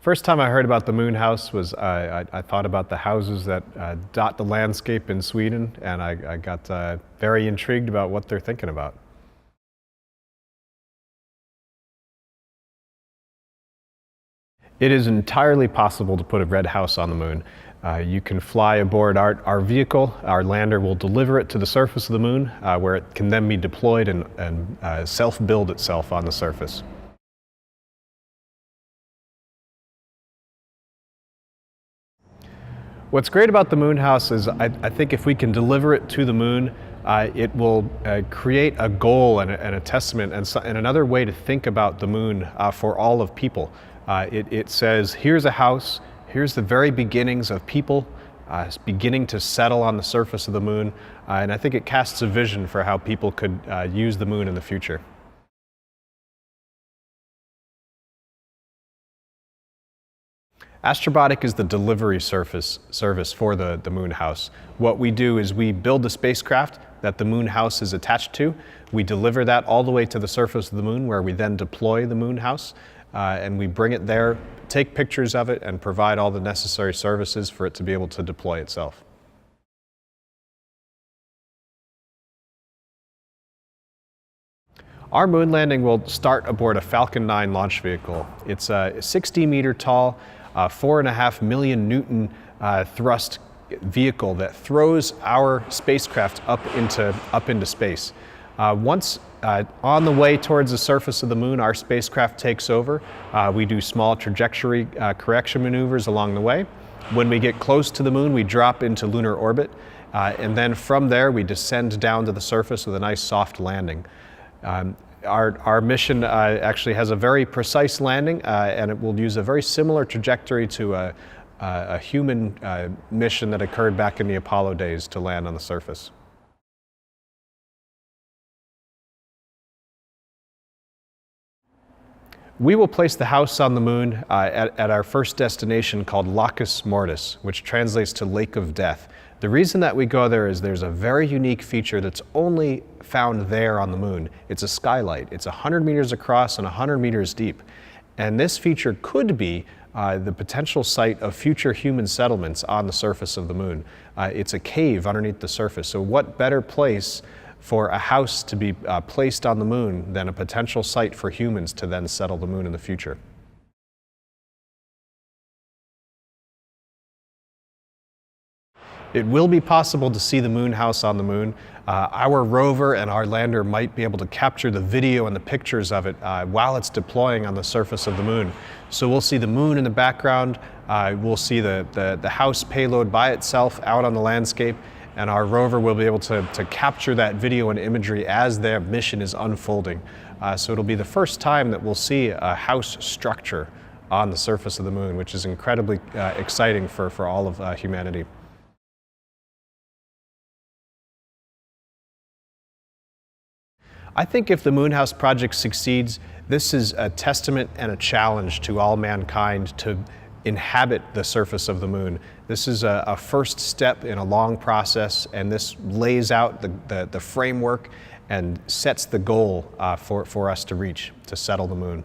First time I heard about the Moonhouse was I thought about the houses that dot the landscape in Sweden, and I got very intrigued about what they're thinking about. It is entirely possible to put a red house on the moon. You can fly aboard our vehicle. Our lander will deliver it to the surface of the moon, where it can then be deployed and self-build itself on the surface. What's great about the Moonhouse is I think if we can deliver it to the moon, it will create a goal and a testament and another way to think about the moon for all of people. It says, here's a house, here's the very beginnings of people beginning to settle on the surface of the moon, and I think it casts a vision for how people could use the moon in the future. Astrobotic is the delivery service for the Moonhouse. What we do is we build the spacecraft that the Moonhouse is attached to. We deliver that all the way to the surface of the moon, where we then deploy the Moonhouse, and we bring it there, take pictures of it, and provide all the necessary services for it to be able to deploy itself. Our moon landing will start aboard a Falcon 9 launch vehicle. It's a 60-meter tall, 4.5 million Newton thrust vehicle that throws our spacecraft up into space. Once on the way towards the surface of the moon, our spacecraft takes over. We do small trajectory correction maneuvers along the way. When we get close to the moon, we drop into lunar orbit, and then from there we descend down to the surface with a nice soft landing. Our mission actually has a very precise landing, and it will use a very similar trajectory to a human mission that occurred back in the Apollo days to land on the surface. We will place the house on the moon at our first destination called Lacus Mortis, which translates to Lake of Death. The reason that we go there is there's a very unique feature that's only found there on the moon. It's a skylight. It's 100 meters across and 100 meters deep. And this feature could be the potential site of future human settlements on the surface of the moon. It's a cave underneath the surface. So what better place for a house to be placed on the moon than a potential site for humans to then settle the moon in the future? It will be possible to see the Moonhouse on the moon. Our rover and our lander might be able to capture the video and the pictures of it while it's deploying on the surface of the moon. So we'll see the moon in the background, we'll see the house payload by itself out on the landscape, and our rover will be able to capture that video and imagery as their mission is unfolding. So it'll be the first time that we'll see a house structure on the surface of the moon, which is incredibly exciting for all of humanity. I think if the Moonhouse project succeeds, this is a testament and a challenge to all mankind to inhabit the surface of the moon. This is a first step in a long process, and this lays out the framework and sets the goal for us to reach, to settle the moon.